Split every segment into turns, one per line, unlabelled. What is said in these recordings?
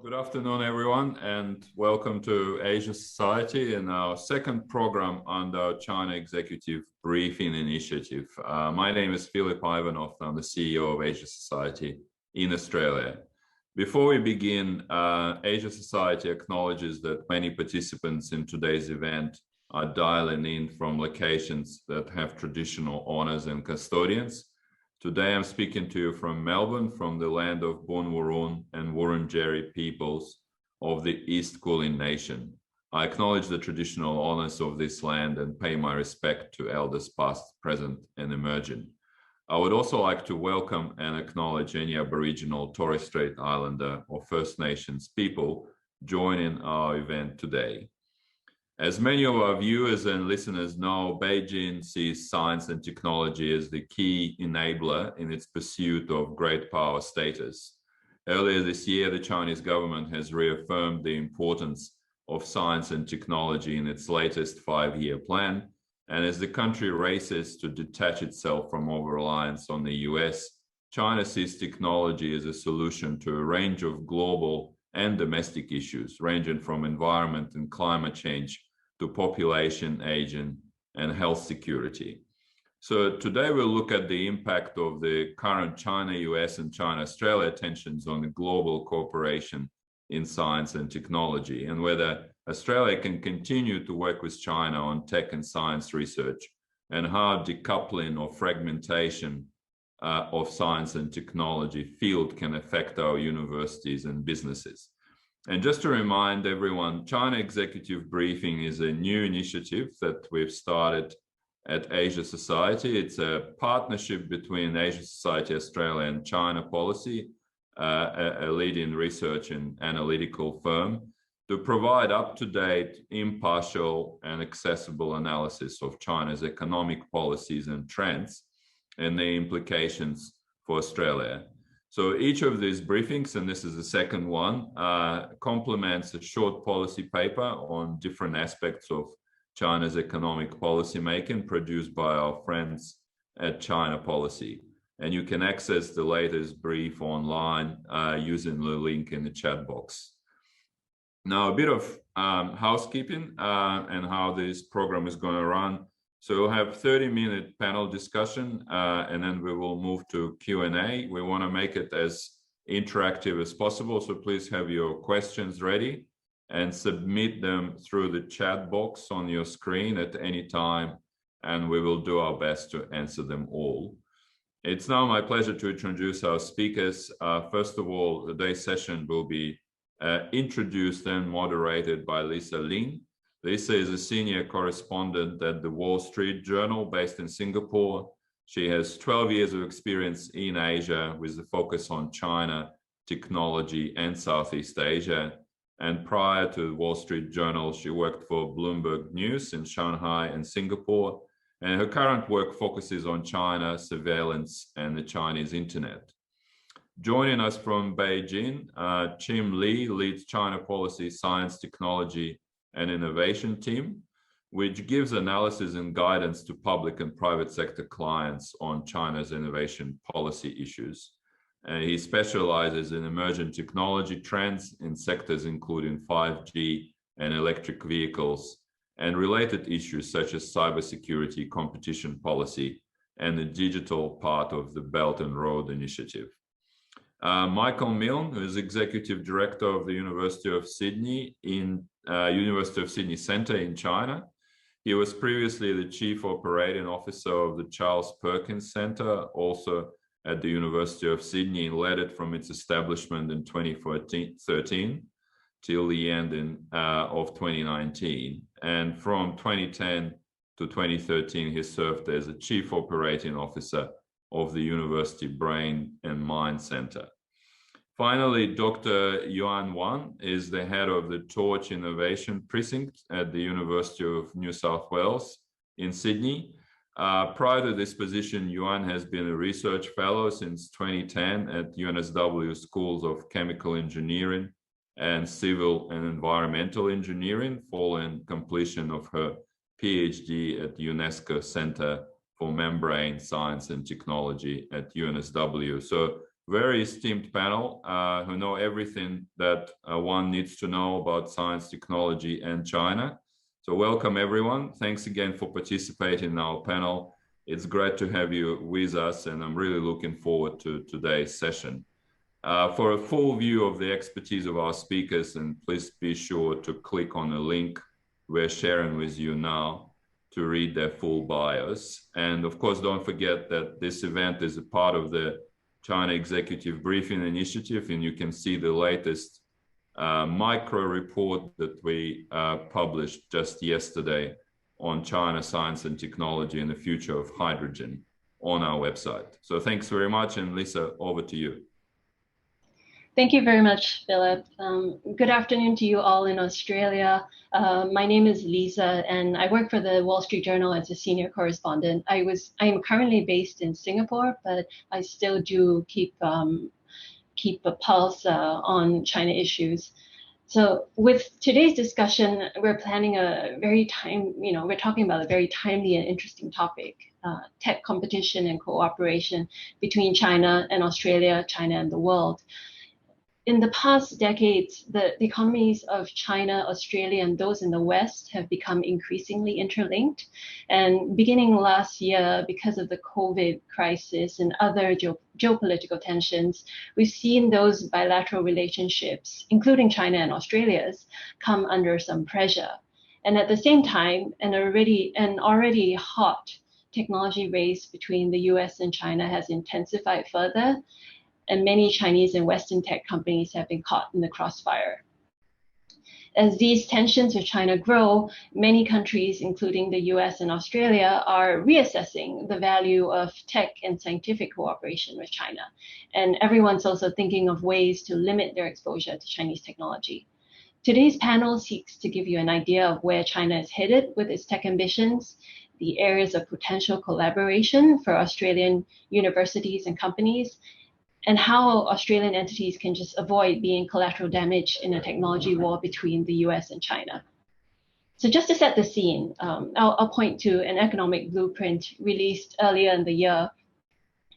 Good afternoon, everyone, and welcome to Asia Society and our second program under China Executive Briefing Initiative. My name is Philip Ivanov. I'm the CEO of Asia Society in Australia. Before we begin, Asia Society acknowledges that many participants in today's event are dialing in from locations that have traditional owners and custodians. Today, I'm speaking to you from Melbourne, from the land of Boon Wurrung and Wurundjeri peoples of the East Kulin Nation. I acknowledge the traditional owners of this land and pay my respect to elders past, present, and emerging. I would also like to welcome and acknowledge any Aboriginal, Torres Strait Islander, or First Nations people joining our event today. As many of our viewers and listeners know, Beijing sees science and technology as the key enabler in its pursuit of great power status. Earlier this year, the Chinese government has reaffirmed the importance of science and technology in its latest 5-year plan. And as the country races to detach itself from over-reliance on the US, China sees technology as a solution to a range of global and domestic issues, ranging from environment and climate change to population aging and health security. So today we'll look at the impact of the current China-US and China-Australia tensions on the global cooperation in science and technology, and whether Australia can continue to work with China on tech and science research, and how decoupling or fragmentation of science and technology field can affect our universities and businesses. And just to remind everyone, China Executive Briefing is a new initiative that we've started at Asia Society. It's a partnership between Asia Society Australia and China Policy, a leading research and analytical firm, to provide up-to-date, impartial, and accessible analysis of China's economic policies and trends and the implications for Australia. So each of these briefings, and this is the second one, complements a short policy paper on different aspects of China's economic policy making produced by our friends at China Policy. And you can access the latest brief online using the link in the chat box. Now, a bit of housekeeping and how this program is going to run. So we'll have 30-minute panel discussion, and then we will move to Q&A. We want to make it as interactive as possible, so please have your questions ready and submit them through the chat box on your screen at any time, and we will do our best to answer them all. It's now my pleasure to introduce our speakers. First of all, today's session will be introduced and moderated by Liza Lin. Liza is a senior correspondent at the Wall Street Journal based in Singapore. She has 12 years of experience in Asia with a focus on China, technology, and Southeast Asia. And prior to the Wall Street Journal, she worked for Bloomberg News in Shanghai and Singapore. And her current work focuses on China, surveillance, and the Chinese internet. Joining us from Beijing, Chim Lee leads China Policy, Science, Technology, and Innovation team, which gives analysis and guidance to public and private sector clients on China's innovation policy issues. He specializes in emerging technology trends in sectors including 5G and electric vehicles, and related issues such as cybersecurity, competition policy, and the digital part of the Belt and Road Initiative. Michael Milne, who is Executive Director of the University of Sydney Centre in China. He was previously the Chief Operating Officer of the Charles Perkins Centre, also at the University of Sydney, and led it from its establishment in 2013 till the end of 2019. And from 2010 to 2013, he served as a Chief Operating Officer of the University Brain and Mind Center. Finally, Dr. Yuan Wang is the head of the Torch Innovation Precinct at the University of New South Wales in Sydney. Prior to this position, Yuan has been a research fellow since 2010 at UNSW Schools of Chemical Engineering and Civil and Environmental Engineering, following completion of her PhD at the UNESCO Center for Membrane Science and Technology at UNSW. So very esteemed panel who know everything that one needs to know about science, technology, and China. So welcome everyone. Thanks again for participating in our panel. It's great to have you with us, and I'm really looking forward to today's session. For a full view of the expertise of our speakers, and please be sure to click on the link we're sharing with you now to read their full bios. And of course, don't forget that this event is a part of the China Executive Briefing Initiative, and you can see the latest micro report that we published just yesterday on China, science and technology and the future of hydrogen on our website. So thanks very much, and Lisa, over to you.
Thank you very much, Philip. Good afternoon to you all in Australia. My name is Liza, and I work for the Wall Street Journal as a senior correspondent. I am currently based in Singapore, but I still do keep a pulse on China issues. So with today's discussion, we're planning we're talking about a very timely and interesting topic, tech competition and cooperation between China and Australia, China and the world. In the past decades, the economies of China, Australia, and those in the West have become increasingly interlinked. And beginning last year, because of the COVID crisis and other geopolitical tensions, we've seen those bilateral relationships, including China and Australia's, come under some pressure. And at the same time, an already hot technology race between the US and China has intensified further, and many Chinese and Western tech companies have been caught in the crossfire. As these tensions with China grow, many countries, including the US and Australia, are reassessing the value of tech and scientific cooperation with China. And everyone's also thinking of ways to limit their exposure to Chinese technology. Today's panel seeks to give you an idea of where China is headed with its tech ambitions, the areas of potential collaboration for Australian universities and companies, and how Australian entities can just avoid being collateral damage in a technology war between the US and China. So just to set the scene, I'll point to an economic blueprint released earlier in the year.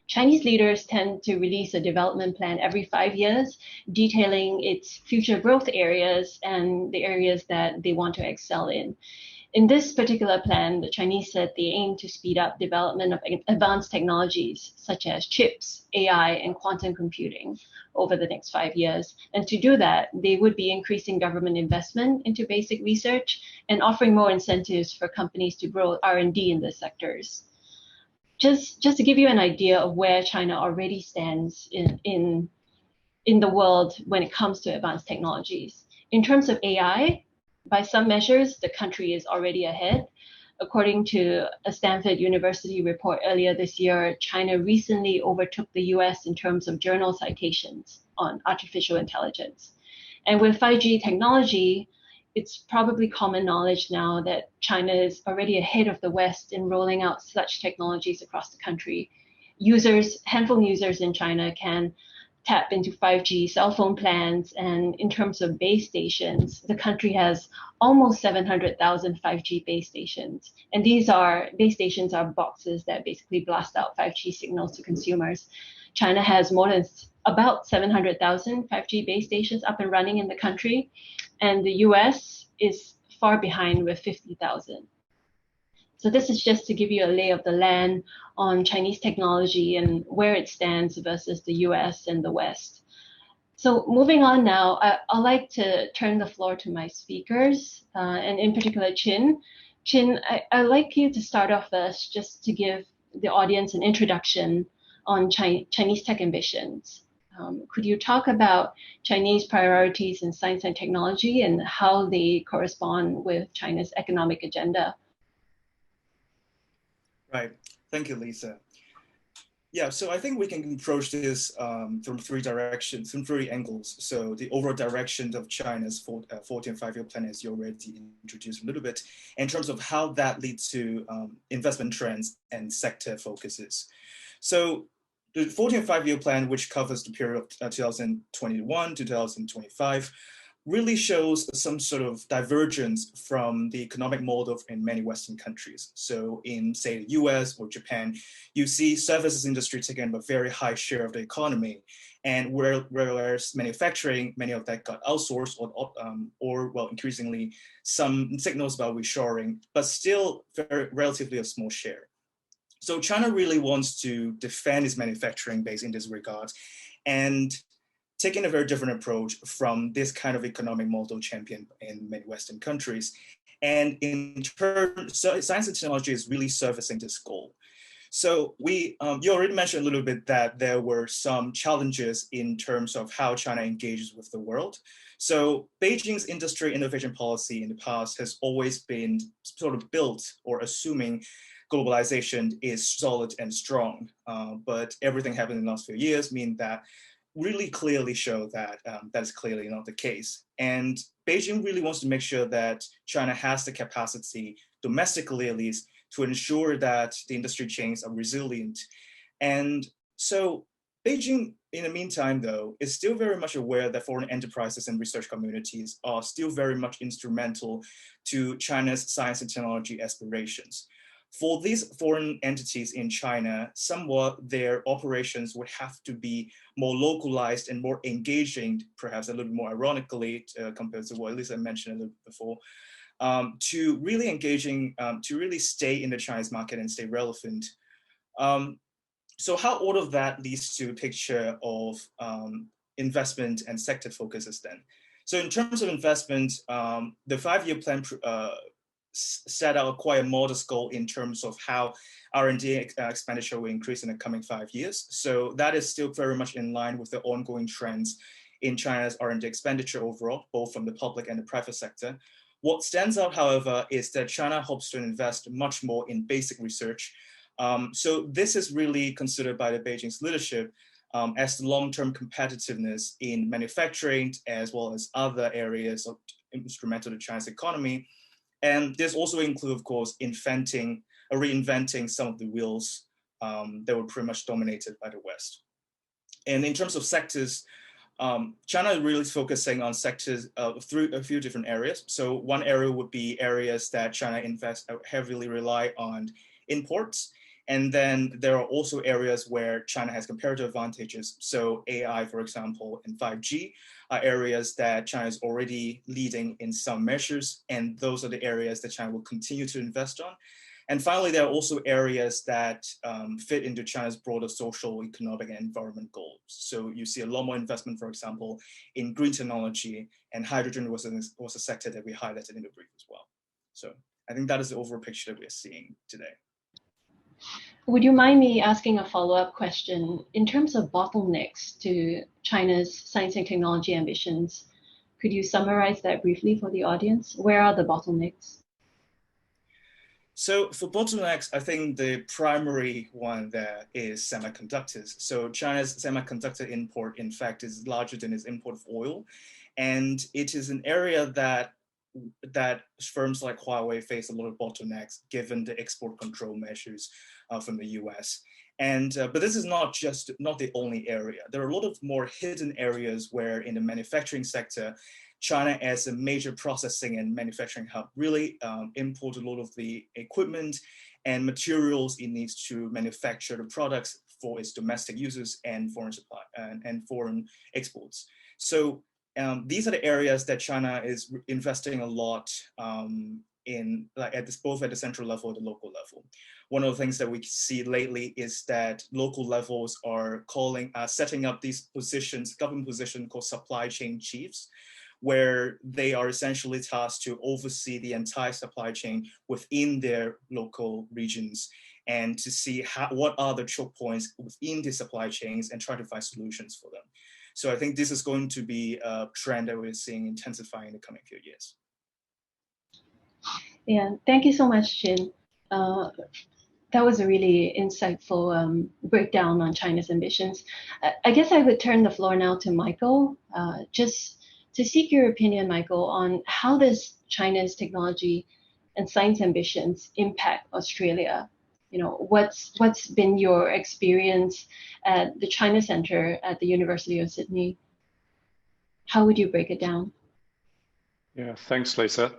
Chinese leaders tend to release a development plan every 5 years, detailing its future growth areas and the areas that they want to excel in. In this particular plan, the Chinese said they aim to speed up development of advanced technologies such as chips, AI, and quantum computing over the next 5 years. And to do that, they would be increasing government investment into basic research and offering more incentives for companies to grow R&D in these sectors. Just to give you an idea of where China already stands in the world when it comes to advanced technologies. In terms of AI, by some measures, the country is already ahead. According to a Stanford University report earlier this year, China recently overtook the US in terms of journal citations on artificial intelligence. And with 5G technology, it's probably common knowledge now that China is already ahead of the West in rolling out such technologies across the country. Handful users in China can tap into 5G cell phone plans, and in terms of base stations, the country has almost 700,000 5G base stations. And base stations are boxes that basically blast out 5G signals to consumers. China has about 700,000 5G base stations up and running in the country, and the US is far behind with 50,000. So this is just to give you a lay of the land on Chinese technology and where it stands versus the US and the West. So moving on now, I'd like to turn the floor to my speakers, and in particular, Chim. Chim, I'd like you to start off first, just to give the audience an introduction on Chinese tech ambitions. Could you talk about Chinese priorities in science and technology and how they correspond with China's economic agenda?
Right. Thank you, Lisa. Yeah, so I think we can approach this from three directions, from three angles. So the overall direction of China's 14th five-year plan, as you already introduced a little bit, in terms of how that leads to investment trends and sector focuses. So the 14th five-year plan, which covers the period of 2021 to 2025, really shows some sort of divergence from the economic model in many Western countries. So in, say, the US or Japan, you see services industry taking up a very high share of the economy. And whereas manufacturing, many of that got outsourced or well, increasingly some signals about reshoring, but still relatively a small share. So China really wants to defend its manufacturing base in this regard, and taking a very different approach from this kind of economic model championed in many Western countries. And in turn, science and technology is really servicing this goal. So you already mentioned a little bit that there were some challenges in terms of how China engages with the world. So Beijing's industry innovation policy in the past has always been sort of built or assuming globalization is solid and strong. But everything happened in the last few years mean that really clearly show that that is clearly not the case. And Beijing really wants to make sure that China has the capacity, domestically at least, to ensure that the industry chains are resilient. And so Beijing, in the meantime, though, is still very much aware that foreign enterprises and research communities are still very much instrumental to China's science and technology aspirations. For these foreign entities in China, somewhat their operations would have to be more localized and more engaging, perhaps a little more ironically compared to what Liza mentioned a little bit before, to really engaging, to really stay in the Chinese market and stay relevant. So how all of that leads to a picture of investment and sector focuses then. So in terms of investment, the 5-year plan set out quite a modest goal in terms of how R&D expenditure will increase in the coming 5 years. So that is still very much in line with the ongoing trends in China's R&D expenditure overall, both from the public and the private sector. What stands out, however, is that China hopes to invest much more in basic research. So this is really considered by the Beijing's leadership as the long-term competitiveness in manufacturing, as well as other areas of instrumental to China's economy. And this also includes, of course, reinventing some of the wheels that were pretty much dominated by the West. And in terms of sectors, China is really focusing on sectors through a few different areas. So one area would be areas that China heavily rely on imports. And then there are also areas where China has comparative advantages. So AI, for example, and 5G are areas that China is already leading in some measures. And those are the areas that China will continue to invest on. And finally, there are also areas that fit into China's broader social, economic, and environment goals. So you see a lot more investment, for example, in green technology, and hydrogen was a sector that we highlighted in the brief as well. So I think that is the overall picture that we are seeing today.
Would you mind me asking a follow-up question? In terms of bottlenecks to China's science and technology ambitions, could you summarize that briefly for the audience? Where are the bottlenecks?
So for bottlenecks, I think the primary one there is semiconductors. So China's semiconductor import, in fact, is larger than its import of oil. And it is an area that firms like Huawei face a lot of bottlenecks given the export control measures from the US. And but this is not the only area. There are a lot of more hidden areas where in the manufacturing sector, China as a major processing and manufacturing hub really import a lot of the equipment and materials it needs to manufacture the products for its domestic users and foreign supply and foreign exports. So these are the areas that China is investing a lot in, both at the central level and the local level. One of the things that we see lately is that local levels are setting up these positions, government positions called supply chain chiefs, where they are essentially tasked to oversee the entire supply chain within their local regions and to see what are the choke points within the supply chains and try to find solutions for them. So I think this is going to be a trend that we're seeing intensifying in the coming few years.
Yeah, thank you so much, Chim. That was a really insightful breakdown on China's ambitions. I guess I would turn the floor now to Michael, just to seek your opinion, Michael, on how does China's technology and science ambitions impact Australia? You know, what's been your experience at the China Center at the University of Sydney? How would you break it down?
Yeah, thanks, Lisa.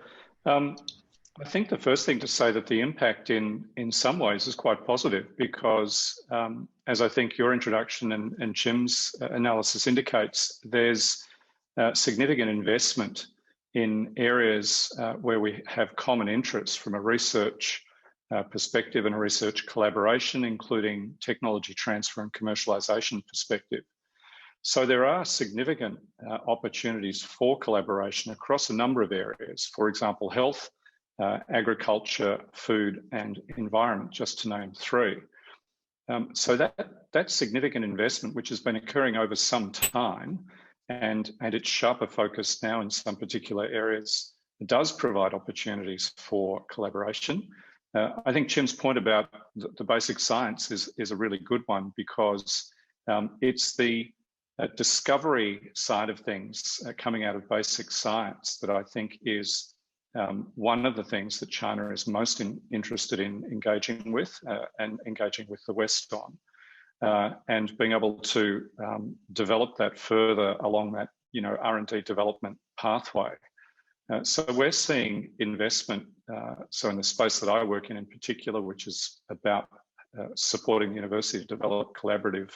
I think the first thing to say that the impact in some ways is quite positive because, as I think your introduction and Chim's analysis indicates, there's significant investment in areas where we have common interests from a research perspective and a research collaboration, including technology transfer and commercialization perspective. So there are significant opportunities for collaboration across a number of areas, for example, health, agriculture, food, and environment, just to name three. So that's significant investment, which has been occurring over some time, and its sharper focus now in some particular areas does provide opportunities for collaboration. I think Chim's point about the basic science is a really good one because it's the discovery side of things coming out of basic science that I think is one of the things that China is most interested in engaging with and engaging with the West on, and being able to develop that further along that R&D development pathway. So we're seeing investment. So in the space that I work in particular, which is about supporting the university to develop collaborative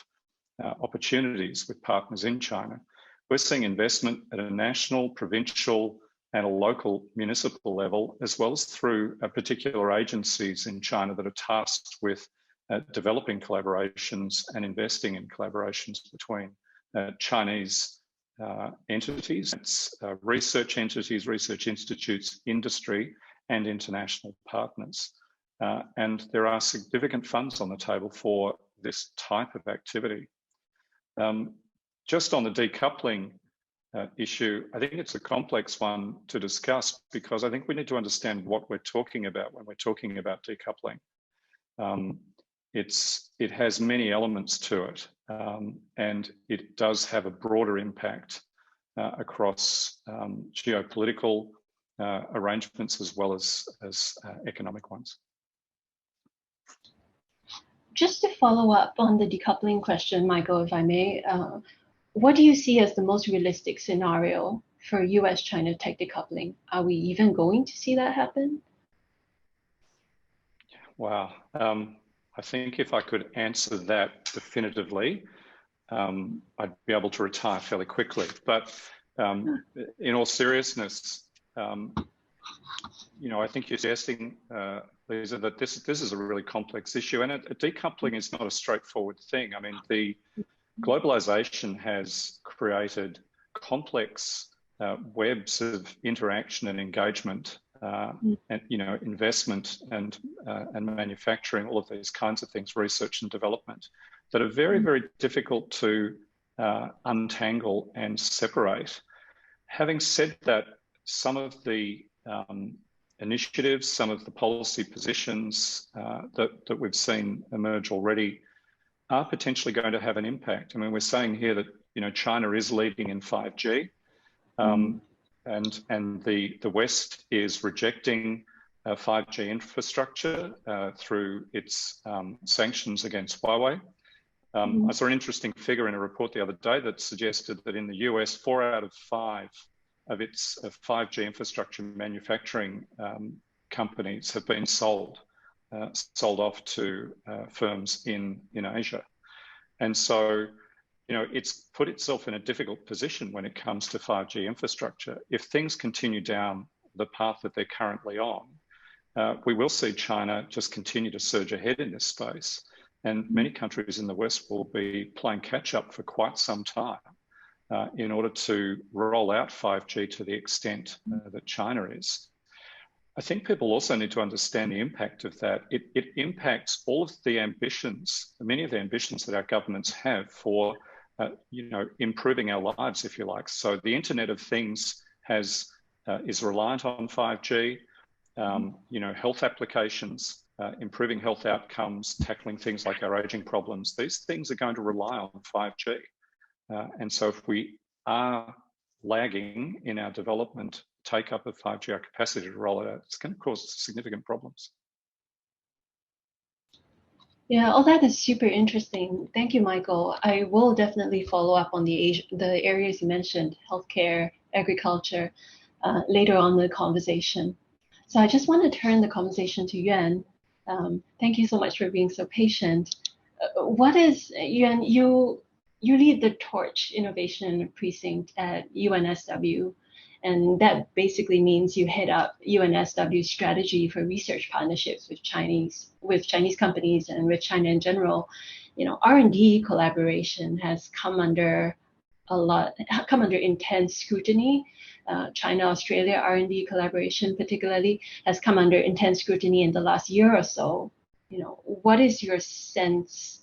opportunities with partners in China, we're seeing investment at a national, provincial, and a local municipal level, as well as through particular agencies in China that are tasked with developing collaborations and investing in collaborations between Chinese entities, research entities, research institutes, industry, and international partners. And there are significant funds on the table for this type of activity. Just on the decoupling issue, I think it's a complex one to discuss because I think we need to understand what we're talking about when we're talking about decoupling. It has many elements to it, and it does have a broader impact across geopolitical arrangements as well as economic ones.
Just to follow up on the decoupling question, Michael, if I may, what do you see as the most realistic scenario for US-China tech decoupling? Are we even going to see that happen?
Wow. I think if I could answer that definitively, I'd be able to retire fairly quickly. But in all seriousness, I think you're suggesting, Lisa, that this is a really complex issue, and decoupling is not a straightforward thing. I mean, the globalization has created complex webs of interaction and engagement, and investment and manufacturing, all of these kinds of things, research and development, that are very, very difficult to untangle and separate. Having said that, some of the initiatives, some of the policy positions that we've seen emerge already are potentially going to have an impact. I mean, we're saying here that China is leading in 5G, and the West is rejecting 5G infrastructure through its sanctions against Huawei. I saw an interesting figure in a report the other day that suggested that in the US, 4 out of 5 of its 5G infrastructure manufacturing companies have been sold off to firms in Asia. And so, it's put itself in a difficult position when it comes to 5G infrastructure. If things continue down the path that they're currently on, we will see China just continue to surge ahead in this space. And many countries in the West will be playing catch up for quite some time in order to roll out 5G to the extent that China is. I think people also need to understand the impact of that. It impacts all of the ambitions, many of the ambitions that our governments have for, improving our lives, if you like. So the Internet of Things is reliant on 5G. Health applications, improving health outcomes, tackling things like our aging problems. These things are going to rely on 5G. And so if we are lagging in our development take up of 5G, our capacity to roll it out, it's going to cause significant problems.
Yeah, all that is super interesting. Thank you, Michael. I will definitely follow up on the areas you mentioned, healthcare, agriculture. later on in the conversation. So I just want to turn the conversation to Yuan. Thank you so much for being so patient. What is, Yuan, you lead the Torch Innovation Precinct at UNSW, and that basically means you head up UNSW's strategy for research partnerships with Chinese companies and with China in general. You know, R&D collaboration has come under intense scrutiny. China-Australia R&D collaboration particularly has come under intense scrutiny in the last year or so. You know, what is your sense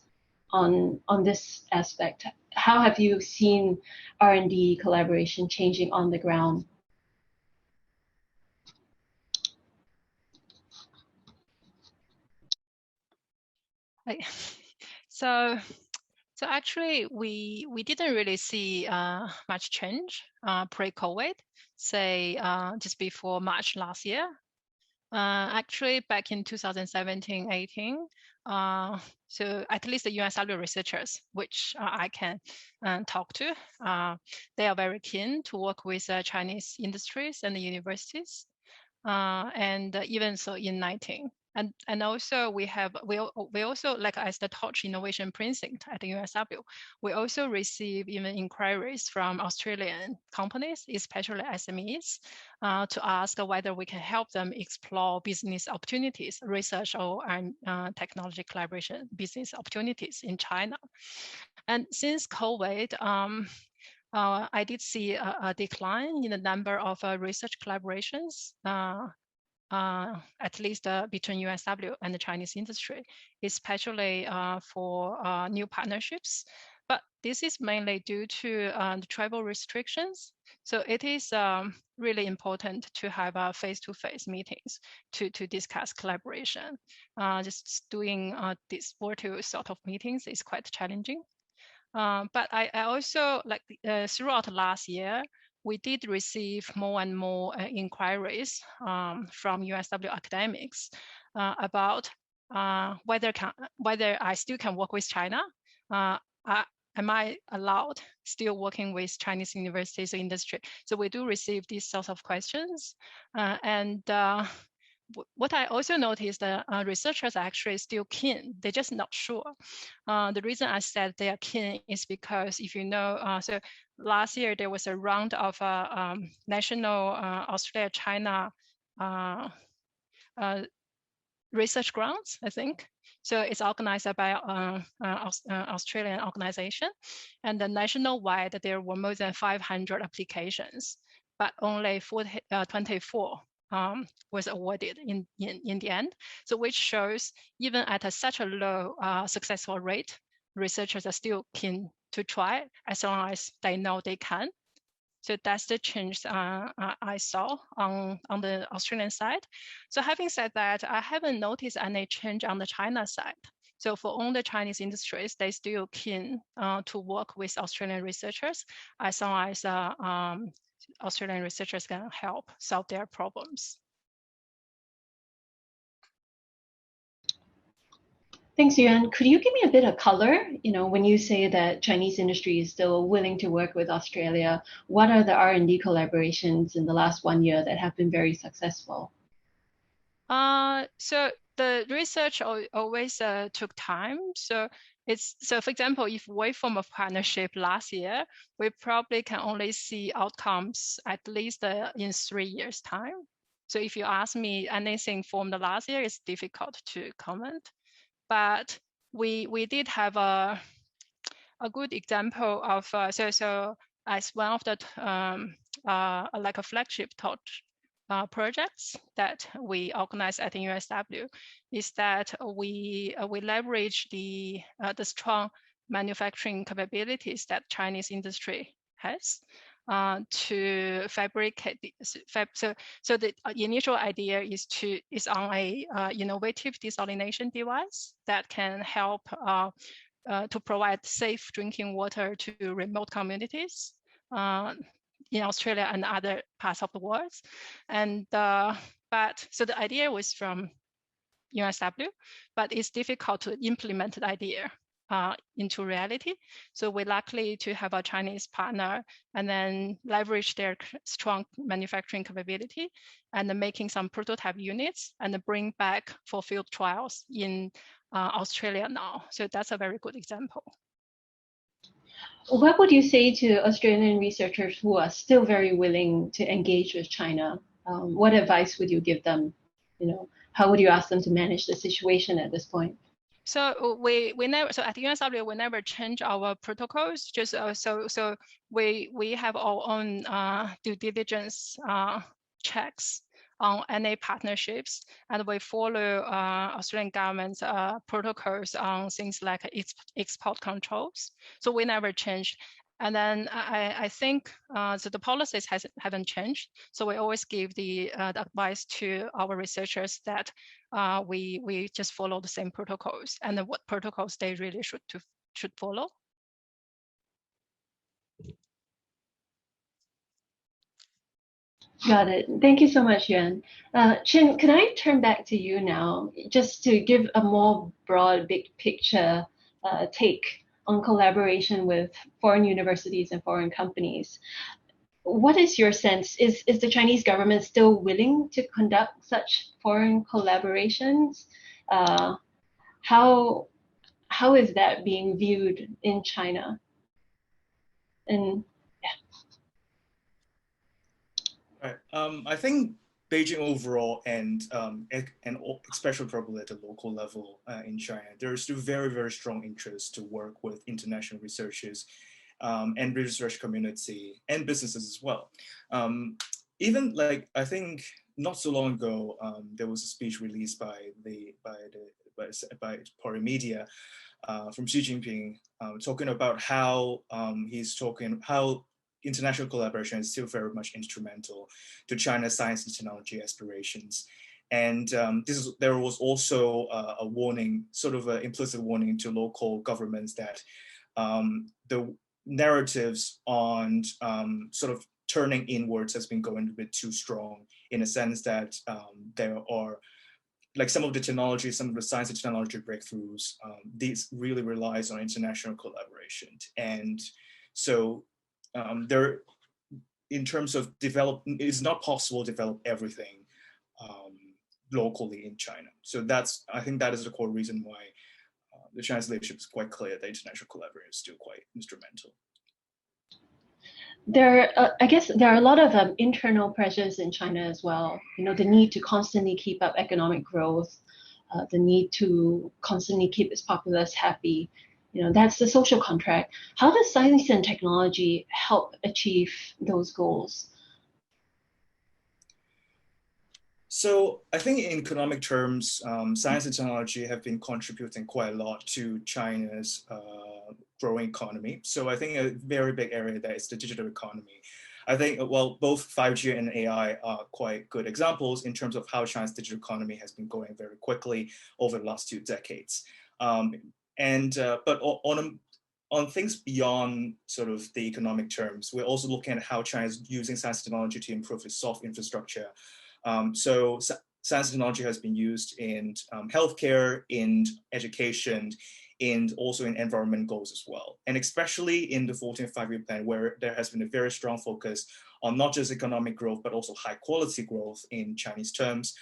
on this aspect? How have you seen R&D collaboration changing on the ground?
So actually, we didn't really see much change pre-COVID, say just before March last year. Actually, back in 2017-18, so at least the UNSW researchers, which I can talk to, they are very keen to work with Chinese industries and the universities, and even so in 19. And also we also, like as the Torch Innovation Precinct at the UNSW, we also receive even inquiries from Australian companies, especially SMEs, to ask whether we can help them explore business opportunities, research or technology collaboration business opportunities in China. And since COVID, I did see a decline in the number of research collaborations, at least between UNSW and the Chinese industry, especially for new partnerships. But this is mainly due to the travel restrictions. So it is really important to have face-to-face meetings to discuss collaboration. Just doing these virtual sort of meetings is quite challenging. But I also, like throughout last year, we did receive more and more inquiries from UNSW academics about whether I still can work with China. Am I allowed still working with Chinese universities or industry? So we do receive these sorts of questions. What I also noticed that researchers are actually still keen. They're just not sure. The reason I said they are keen is because if you know, so last year there was a round of national Australia-China research grants, I think. So it's organized by Australian organization, and the national-wide there were more than 500 applications, but only 24 was awarded in the end. So which shows even at such a low successful rate, researchers are still keen to try as long as they know they can. So that's the change I saw on the Australian side. So having said that, I haven't noticed any change on the China side. So for all the Chinese industries, they still keen to work with Australian researchers as long as Australian researchers can help solve their problems.
Thanks, Yuan. Could you give me a bit of color? You know, when you say that Chinese industry is still willing to work with Australia, what are the R&D collaborations in the last 1 year that have been very successful?
So the research always took time. So for example, if we form a partnership last year, we probably can only see outcomes at least in 3 years' time. So if you ask me anything formed last year, it's difficult to comment. But we did have a good example of so as one of the like a flagship torch projects that we organize at the UNSW is that we leverage the strong manufacturing capabilities that Chinese industry has to fabricate. So the initial idea is on a innovative desalination device that can help to provide safe drinking water to remote communities in Australia and other parts of the world. And but so the idea was from UNSW, but it's difficult to implement the idea into reality. So we're lucky to have a Chinese partner and then leverage their strong manufacturing capability and then making some prototype units and then bring back for field trials in Australia now. So that's a very good example.
What would you say to Australian researchers who are still very willing to engage with China? What advice would you give them? How would you ask them to manage the situation at this point?
So we never, so at UNSW we never change our protocols. Just so we have our own due diligence checks on any partnerships, and we follow Australian government's protocols on things like export controls. So we never changed. And then I think so the policies haven't changed. So we always give the advice to our researchers that we just follow the same protocols and what protocols they really should follow.
Got it. Thank you so much, Yuan. Chim, can I turn back to you now, just to give a more broad, big picture take on collaboration with foreign universities and foreign companies. What is your sense? Is the Chinese government still willing to conduct such foreign collaborations? How is that being viewed in China? And
yeah. Right. I think Beijing overall and especially probably at the local level in China, there is still very, very strong interest to work with international researchers and research community and businesses as well. Even like, I think not so long ago, there was a speech released by Party Media from Xi Jinping talking about how how international collaboration is still very much instrumental to China's science and technology aspirations. And there was also a warning, sort of an implicit warning to local governments that the narratives on sort of turning inwards has been going a bit too strong, in a sense that there are, like, some of the technology, some of the science and technology breakthroughs, these really relies on international collaboration. And so there, in terms of it's not possible to develop everything locally in China. So I think that is the core reason why the Chinese leadership is quite clear that international collaboration is still quite instrumental.
I guess there are a lot of internal pressures in China as well. The need to constantly keep up economic growth, the need to constantly keep its populace happy. That's the social contract. How does science and technology help achieve those goals?
So I think in economic terms, science and technology have been contributing quite a lot to China's growing economy. So I think a very big area there is the digital economy. I think, well, both 5G and AI are quite good examples in terms of how China's digital economy has been growing very quickly over the last 2 decades. But on things beyond sort of the economic terms, we're also looking at how China is using science and technology to improve its soft infrastructure. So science and technology has been used in healthcare, in education, and also in environment goals as well. And especially in the 14th Five-Year Plan, where there has been a very strong focus on not just economic growth, but also high quality growth in Chinese terms.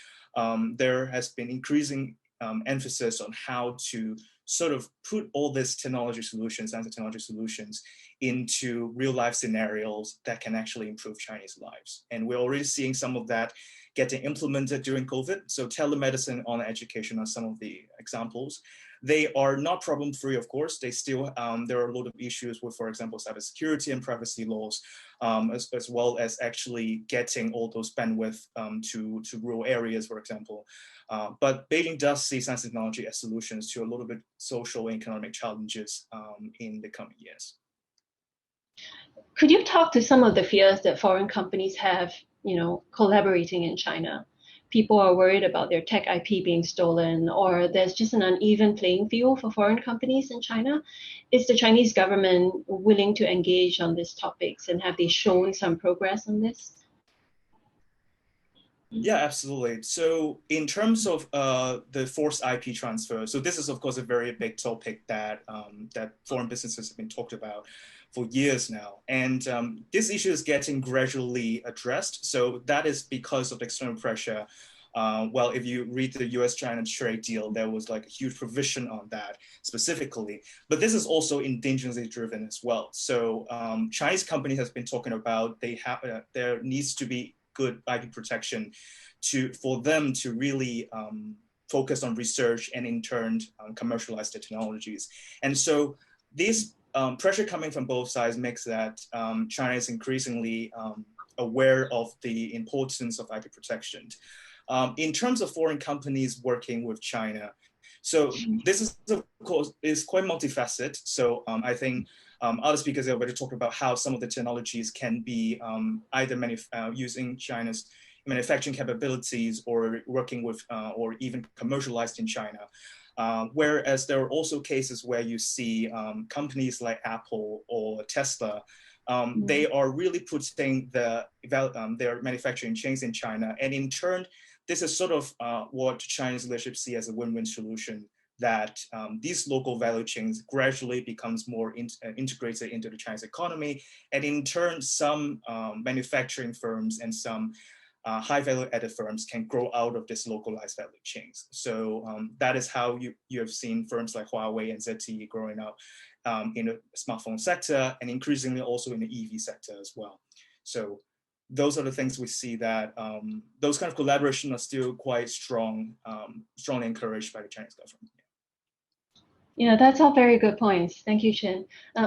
There has been increasing emphasis on how to sort of put all these technology solutions, science and technology solutions, into real life scenarios that can actually improve Chinese lives. And we're already seeing some of that getting implemented during COVID. So telemedicine, online education are some of the examples. They are not problem-free, of course. They still, there are a lot of issues with, for example, cybersecurity and privacy laws, as well as actually getting all those bandwidth to rural areas, for example. But Beijing does see science and technology as solutions to a little bit social and economic challenges in the coming years.
Could you talk to some of the fears that foreign companies have, collaborating in China? People are worried about their tech IP being stolen, or there's just an uneven playing field for foreign companies in China. Is the Chinese government willing to engage on these topics, and have they shown some progress on this?
Yeah, absolutely. So in terms of the forced IP transfer, so this is of course a very big topic that that foreign businesses have been talked about for years now, and this issue is getting gradually addressed. So that is because of external pressure. Well, if you read the U.S.-China trade deal, there was like a huge provision on that specifically. But this is also indigenously driven as well. So Chinese companies have been talking about there needs to be good IP protection for them to really focus on research and in turn commercialize the technologies. And so this pressure coming from both sides makes that China is increasingly aware of the importance of IP protection. In terms of foreign companies working with China, so this is of course quite multifaceted. So I think other speakers have already talked about how some of the technologies can be either using China's manufacturing capabilities or working with or even commercialized in China. Whereas there are also cases where you see companies like Apple or Tesla, they are really putting their manufacturing chains in China. And in turn, this is sort of what Chinese leadership see as a win-win solution, that these local value chains gradually becomes more integrated into the Chinese economy. And in turn, some manufacturing firms and some high value added firms can grow out of this localized value chains. So that is how you have seen firms like Huawei and ZTE growing up in the smartphone sector and increasingly also in the EV sector as well. So those are the things we see that those kind of collaboration are still quite strongly encouraged by the Chinese government.
Yeah, that's all very good points. Thank you, Chim.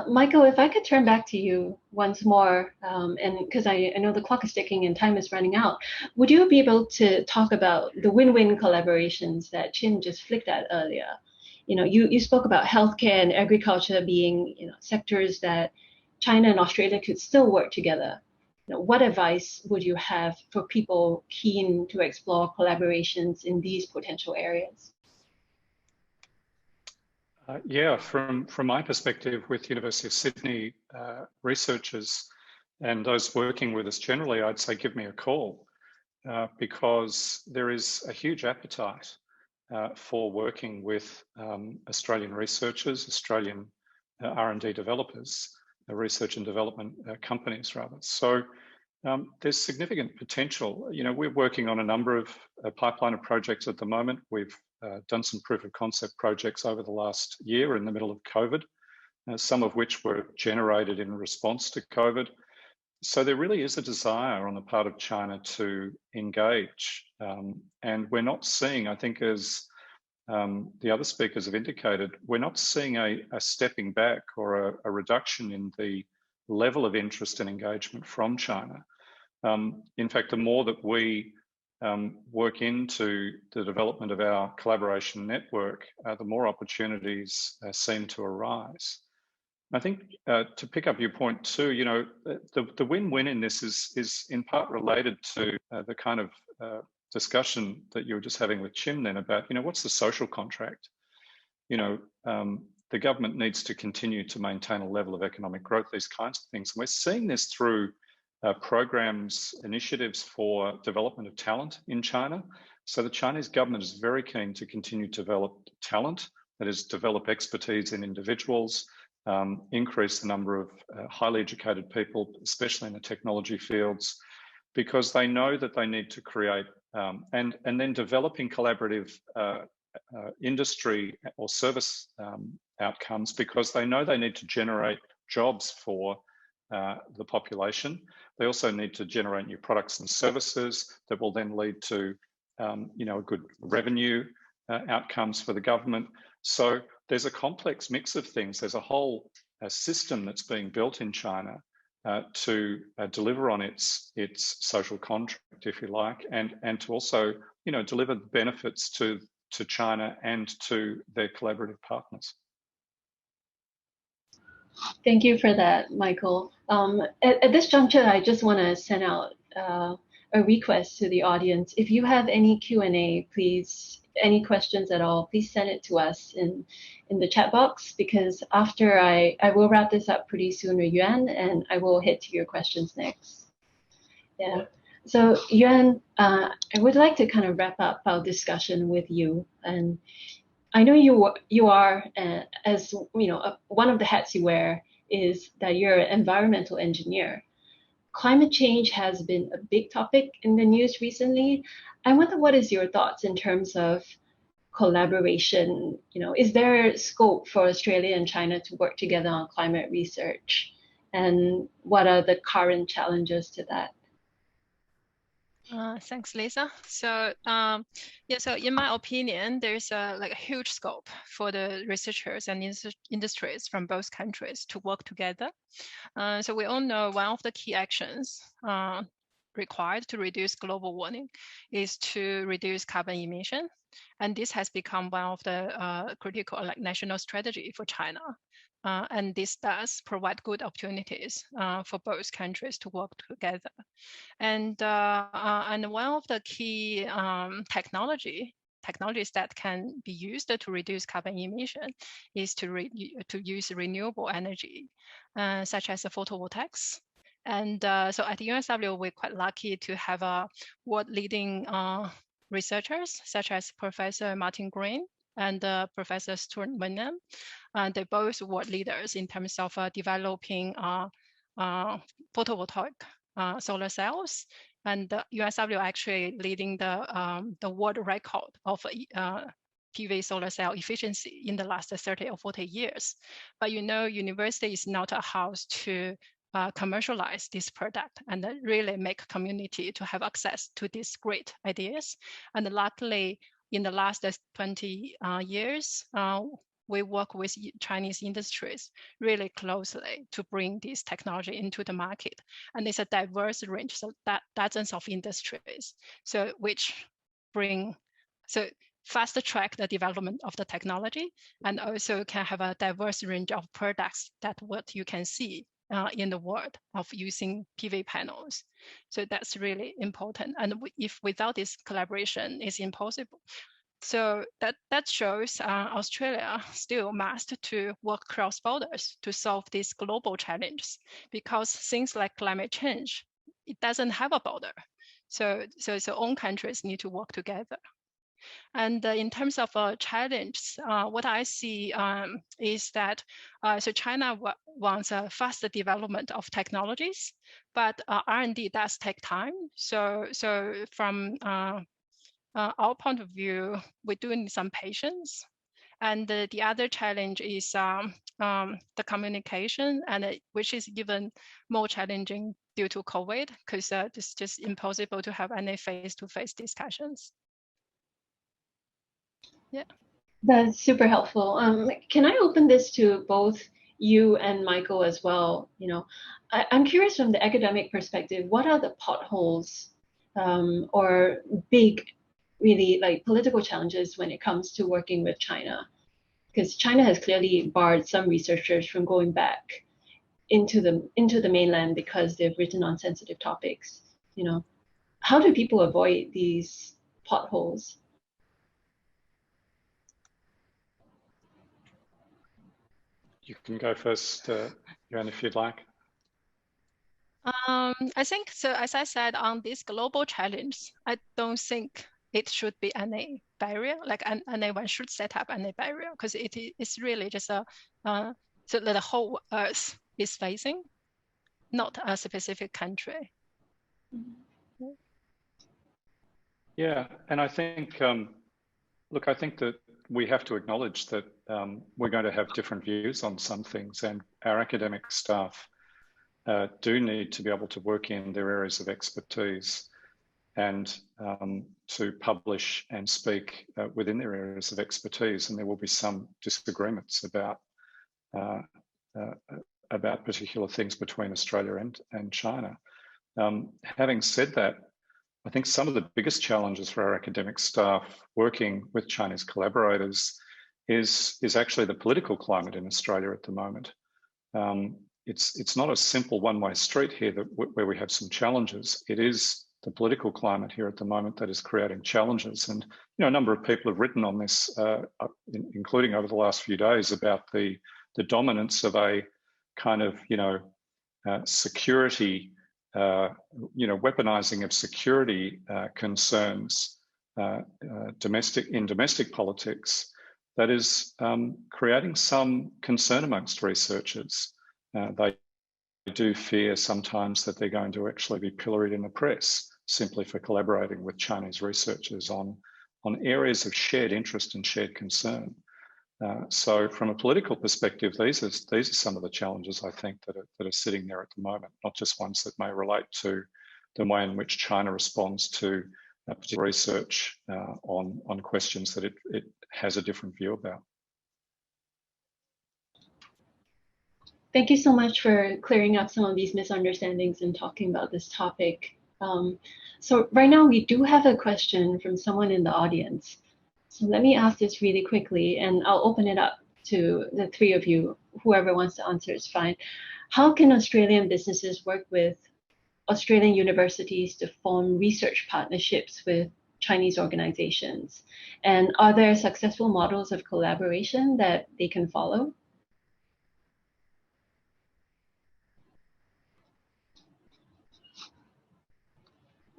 Michael, if I could turn back to you once more, and because I know the clock is ticking and time is running out, would you be able to talk about the win-win collaborations that Chim just flicked at earlier? You spoke about healthcare and agriculture being sectors that China and Australia could still work together. What advice would you have for people keen to explore collaborations in these potential areas?
Yeah, from my perspective with University of Sydney researchers and those working with us generally, I'd say give me a call because there is a huge appetite for working with Australian researchers, Australian R&D developers, research and development companies rather. So there's significant potential. We're working on a number of pipeline of projects at the moment. We've done some proof of concept projects over the last year in the middle of COVID, some of which were generated in response to COVID. So there really is a desire on the part of China to engage. And we're not seeing, I think as the other speakers have indicated, we're not seeing a stepping back or a reduction in the level of interest and engagement from China. In fact, the more that we work into the development of our collaboration network, the more opportunities seem to arise. I think to pick up your point too, the win-win in this is in part related to the kind of discussion that you were just having with Chim then about, what's the social contract? The government needs to continue to maintain a level of economic growth, these kinds of things. And we're seeing this through programs, initiatives for development of talent in China. So the Chinese government is very keen to continue to develop talent, that is, develop expertise in individuals, increase the number of highly educated people, especially in the technology fields, because they know that they need to create and then developing collaborative industry or service outcomes, because they know they need to generate jobs for the population. They also need to generate new products and services that will then lead to a good revenue outcomes for the government. So there's a complex mix of things. There's a whole system that's being built in China to deliver on its social contract, if you like, and to also deliver the benefits to China and to their collaborative partners.
Thank you for that, Michael. At this juncture, I just want to send out a request to the audience. If you have any Q&A, please, any questions at all, please send it to us in the chat box, because after I will wrap this up pretty soon with Yuan, and I will hit to your questions next. Yeah. So Yuan, I would like to kind of wrap up our discussion with you. And I know you are, as you know, one of the hats you wear is that you're an environmental engineer. Climate change has been a big topic in the news recently. I wonder what is your thoughts in terms of collaboration? You know, is there scope for Australia and China to work together on climate research? And what are the current challenges to that?
Thanks, Lisa. So, yeah, so in my opinion, there's a huge scope for the researchers and industries from both countries to work together. So we all know one of the key actions required to reduce global warming is to reduce carbon emission. And this has become one of the critical national strategy for China. And this does provide good opportunities for both countries to work together. And one of the key technologies that can be used to reduce carbon emission is to use renewable energy, such as photovoltaics. And so at UNSW, we're quite lucky to have world-leading researchers, such as Professor Martin Green and Professor Stuart Winwin. They're both world leaders in terms of developing photovoltaic solar cells, and UNSW actually leading the world record of PV solar cell efficiency in the last 30 or 40 years. But you know, university is not a house to commercialize this product and really make community to have access to these great ideas. And luckily, in the last 20 years, we work with Chinese industries really closely to bring this technology into the market. And it's a diverse range, so that dozens of industries, so which bring, so fast track the development of the technology, and also can have a diverse range of products that what you can see in the world of using PV panels. So that's really important. And if without this collaboration, it's impossible. So that shows Australia still must to work cross borders to solve these global challenges, because things like climate change, it doesn't have a border. So all countries need to work together. And in terms of challenge, what I see is that so China wants a faster development of technologies, but R&D does take time. So from our point of view, we do need some patience. And the other challenge is the communication, and which is even more challenging due to COVID, because it's just impossible to have any face-to-face discussions. Yeah.
That's super helpful. Can I open this to both you and Michael as well? You know, I'm curious from the academic perspective, what are the potholes or big, really like political challenges when it comes to working with China? Because China has clearly barred some researchers from going back into the mainland because they've written on sensitive topics. You know, how do people avoid these potholes?
You can go first, Yuan, if you'd like.
I think so. As I said, on this global challenge, I don't think it should be any barrier. Like anyone should set up any barrier, because it's really just so that the whole Earth is facing, not a specific country.
Yeah, and I think, look, I think that we have to acknowledge that we're going to have different views on some things, and our academic staff do need to be able to work in their areas of expertise and to publish and speak within their areas of expertise. And there will be some disagreements about particular things between Australia and China. Having said that, I think some of the biggest challenges for our academic staff working with Chinese collaborators is actually the political climate in Australia at the moment. It's not a simple one-way street here where we have some challenges. It is the political climate here at the moment that is creating challenges. And you know, a number of people have written on this, including over the last few days, about the dominance of a kind of security weaponizing of security concerns in domestic politics that is creating some concern amongst researchers. They do fear sometimes that they're going to actually be pilloried in the press simply for collaborating with Chinese researchers on areas of shared interest and shared concern. So from a political perspective, these are some of the challenges I think that are sitting there at the moment, not just ones that may relate to the way in which China responds to particular research on questions that it has a different view about.
Thank you so much for clearing up some of these misunderstandings and talking about this topic. So right now we do have a question from someone in the audience. So let me ask this really quickly, and I'll open it up to the three of you. Whoever wants to answer is fine. How can Australian businesses work with Australian universities to form research partnerships with Chinese organizations? And are there successful models of collaboration that they can follow?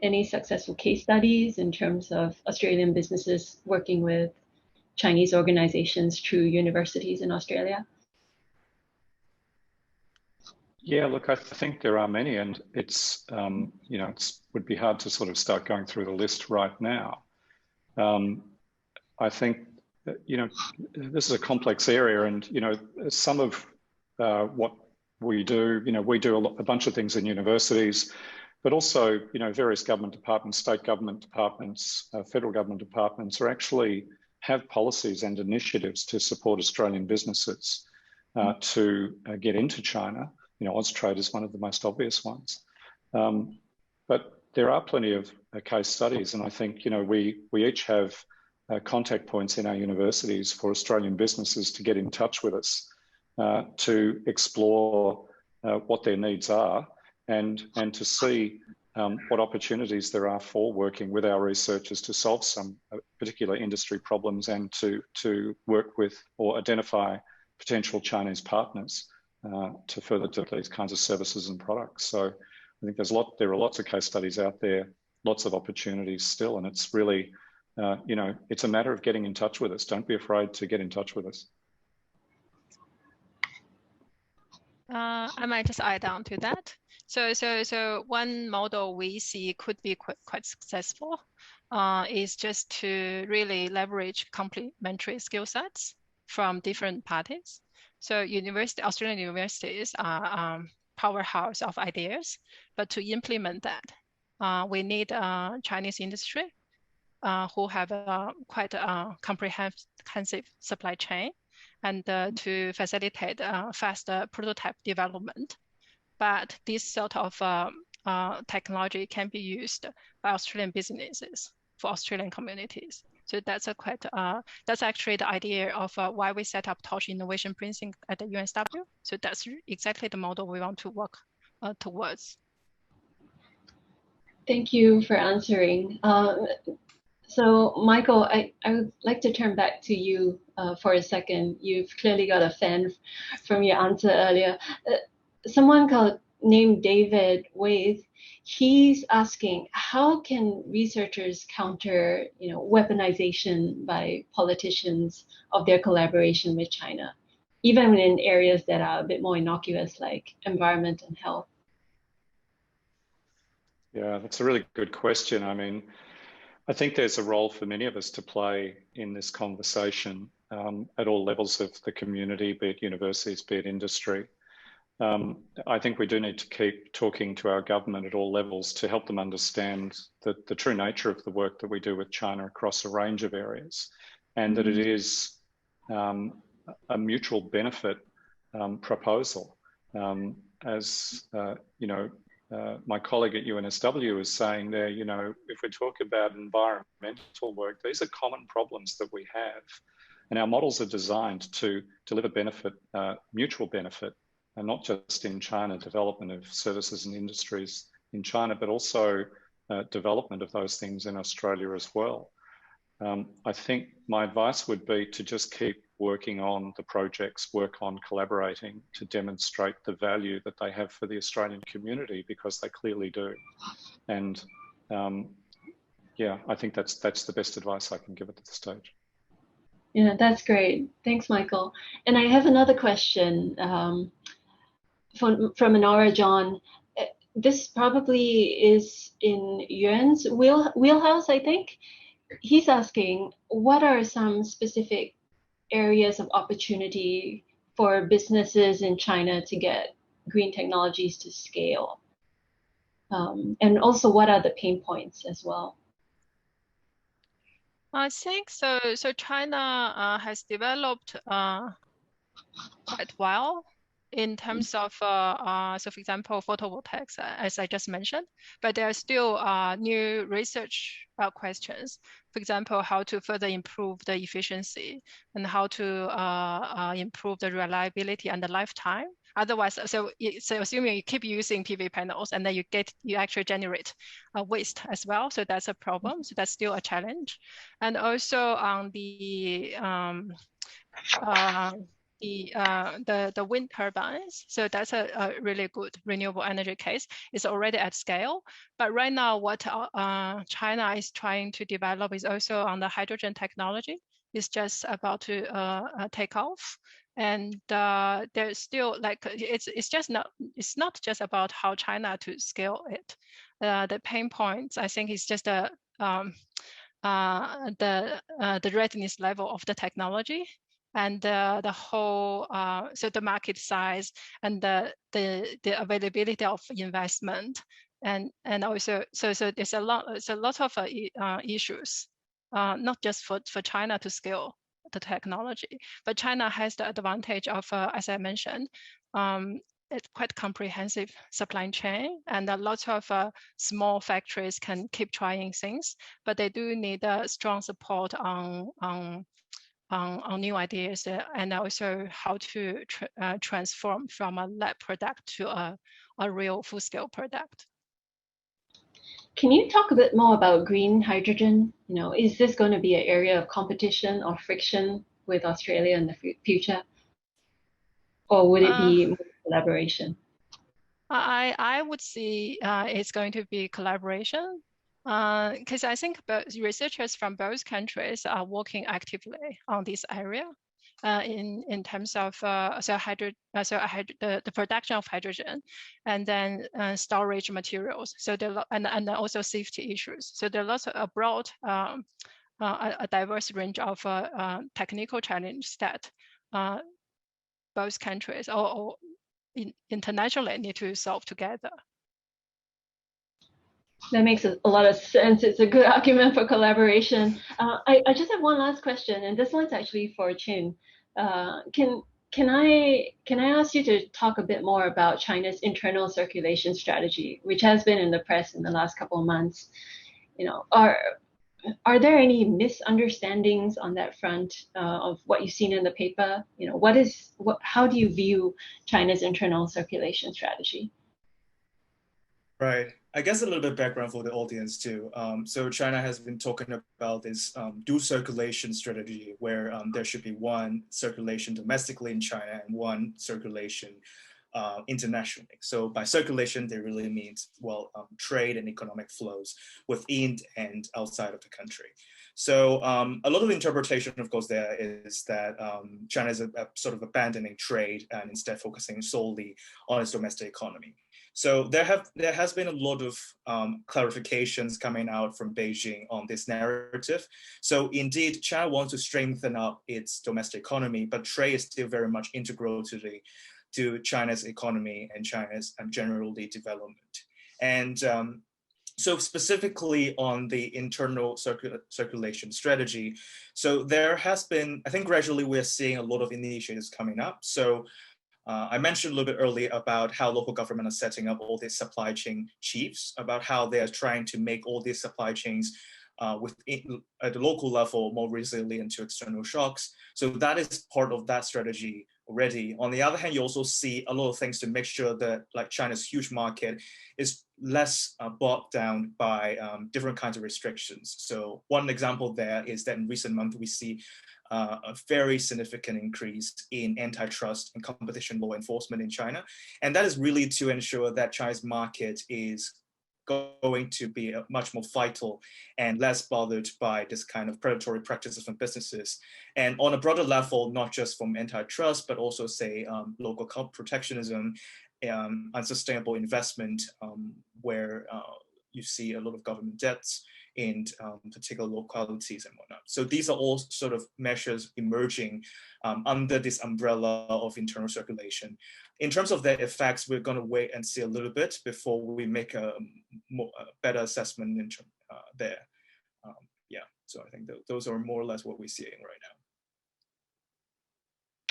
Any successful case studies in terms of Australian businesses working with Chinese organizations through universities in Australia?
Yeah, look, I think there are many, and it's it would be hard to sort of start going through the list right now. I think this is a complex area, and some of what we do, we do a bunch of things in universities, but also various government departments, state government departments, federal government departments actually have policies and initiatives to support Australian businesses to get into China. Austrade is one of the most obvious ones. But there are plenty of case studies, and I think we each have contact points in our universities for Australian businesses to get in touch with us to explore what their needs are and to see what opportunities there are for working with our researchers to solve some particular industry problems and to work with or identify potential Chinese partners to further develop these kinds of services and products. So I think there are lots of case studies out there, lots of opportunities still, and it's really, it's a matter of getting in touch with us. Don't be afraid to get in touch with us.
I might just add on to that. So one model we see could be quite successful is just to really leverage complementary skill sets from different parties. So Australian universities are powerhouse of ideas, but to implement that, we need Chinese industry who have quite a comprehensive supply chain and to facilitate faster prototype development. But this sort of technology can be used by Australian businesses for Australian communities. So that's that's actually the idea of why we set up Torch Innovation Precinct at the UNSW. So that's exactly the model we want to work towards.
Thank you for answering. So Michael, I would like to turn back to you for a second. You've clearly got a fan from your answer earlier. Someone named David Waith, he's asking, how can researchers counter weaponization by politicians of their collaboration with China, even in areas that are a bit more innocuous like environment and health?
Yeah, that's a really good question. I mean, I think there's a role for many of us to play in this conversation at all levels of the community, be it universities, be it industry. I think we do need to keep talking to our government at all levels to help them understand the true nature of the work that we do with China across a range of areas, and that it is a mutual benefit proposal. As my colleague at UNSW is saying there, if we talk about environmental work, these are common problems that we have, and our models are designed to deliver benefit, mutual benefit, and not just in China, development of services and industries in China, but also development of those things in Australia as well. I think my advice would be to just keep working on the projects, work on collaborating to demonstrate the value that they have for the Australian community, because they clearly do. And yeah, I think that's the best advice I can give at this stage.
Yeah, that's great. Thanks, Michael. And I have another question from Anora John. This probably is in Yuan's wheelhouse, I think. He's asking, what are some specific areas of opportunity for businesses in China to get green technologies to scale? And also, what are the pain points as well?
I think so. So China has developed quite well in terms of, so for example, photovoltaics, as I just mentioned, but there are still new research questions. For example, how to further improve the efficiency and how to improve the reliability and the lifetime. Otherwise, so assuming you keep using PV panels and then you actually generate waste as well. So that's a problem. So that's still a challenge. And also on the wind turbines. So that's a really good renewable energy case. It's already at scale. But right now, what China is trying to develop is also on the hydrogen technology. It's just about to take off. And there's still like, it's not just about how China to scale it. The pain points, I think, is just the readiness level of the technology and the whole, so the market size and the availability of investment, and also so there's a lot of issues, not just for China to scale the technology, but China has the advantage of, as I mentioned, it's quite comprehensive supply chain, and a lot of small factories can keep trying things, but they do need strong support on new ideas and also how to transform from a lab product to a real full-scale product.
Can you talk a bit more about green hydrogen? You know, is this going to be an area of competition or friction with Australia in the future? Or would it be more collaboration?
I would see it's going to be collaboration, because I think researchers from both countries are working actively on this area in terms of the production of hydrogen, and then storage materials. So and also safety issues. So there are lots of a diverse range of technical challenges that both countries or internationally need to solve together.
That makes a lot of sense. It's a good argument for collaboration. I just have one last question, and this one's actually for Chim. Can I ask you to talk a bit more about China's internal circulation strategy, which has been in the press in the last couple of months? You know, are there any misunderstandings on that front of what you've seen in the paper? You know, how do you view China's internal circulation strategy?
Right. I guess a little bit of background for the audience too. So China has been talking about this dual circulation strategy, where there should be one circulation domestically in China and one circulation internationally. So by circulation, they really means, well, trade and economic flows within and outside of the country. So a lot of the interpretation, of course, there is that China is sort of abandoning trade and instead focusing solely on its domestic economy. So there has been a lot of clarifications coming out from Beijing on this narrative. So indeed, China wants to strengthen up its domestic economy, but trade is still very much integral to China's economy and China's generally development. And so specifically on the internal circulation strategy, so there has been, I think gradually we're seeing a lot of initiatives coming up. So I mentioned a little bit earlier about how local government are setting up all these supply chain chiefs, about how they are trying to make all these supply chains at the local level more resilient to external shocks. So that is part of that strategy already. On the other hand, you also see a lot of things to make sure that like China's huge market is less bogged down by different kinds of restrictions. So one example there is that in recent months, we see a very significant increase in antitrust and competition law enforcement in China. And that is really to ensure that China's market is going to be much more vital and less bothered by this kind of predatory practices from businesses. And on a broader level, not just from antitrust, but also say local protectionism, unsustainable investment, where you see a lot of government debts in particular localities and whatnot. So these are all sort of measures emerging under this umbrella of internal circulation. In terms of their effects, we're going to wait and see a little bit before we make a better assessment in there. Yeah, so I think those are more or less what we're seeing right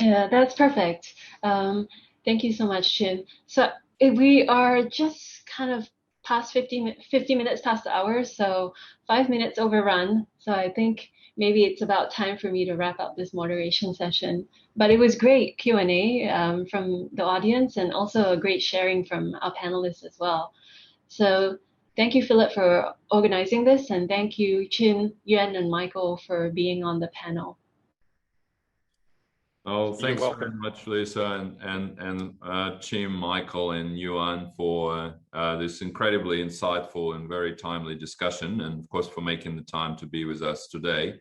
now. Yeah, that's perfect. Thank you so much, Chim. So we are just kind of past 50 minutes past the hour, so 5 minutes overrun. So I think maybe it's about time for me to wrap up this moderation session. But it was great Q&A from the audience, and also a great sharing from our panelists as well. So thank you, Philip, for organizing this, and thank you, Chim, Yuan, and Michael for being on the panel.
Oh, thanks very much, Lisa, and Chim, Michael, and Yuan for this incredibly insightful and very timely discussion, and of course for making the time to be with us today.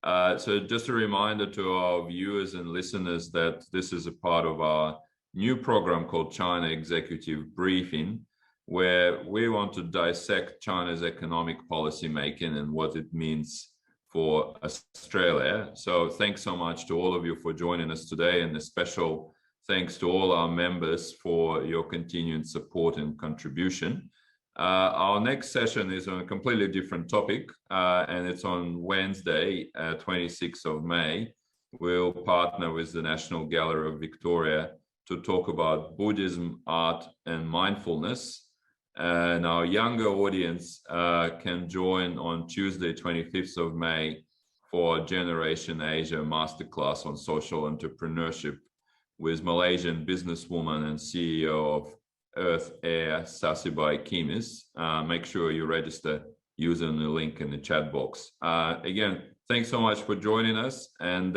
So just a reminder to our viewers and listeners that this is a part of our new program called China Executive Briefing, where we want to dissect China's economic policy making and what it means for Australia. So thanks so much to all of you for joining us today, and a special thanks to all our members for your continued support and contribution. Our next session is on a completely different topic, and it's on Wednesday, 26th of May. We'll partner with the National Gallery of Victoria to talk about Buddhism, art, and mindfulness. And our younger audience can join on Tuesday, 25th of May for Generation Asia Masterclass on social entrepreneurship with Malaysian businesswoman and CEO of Earth Air, Sasibai Kimis. Make sure you register using the link in the chat box. Again, thanks so much for joining us, and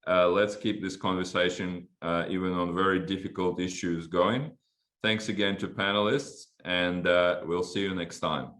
let's keep this conversation, even on very difficult issues, going. Thanks again to panelists, and we'll see you next time.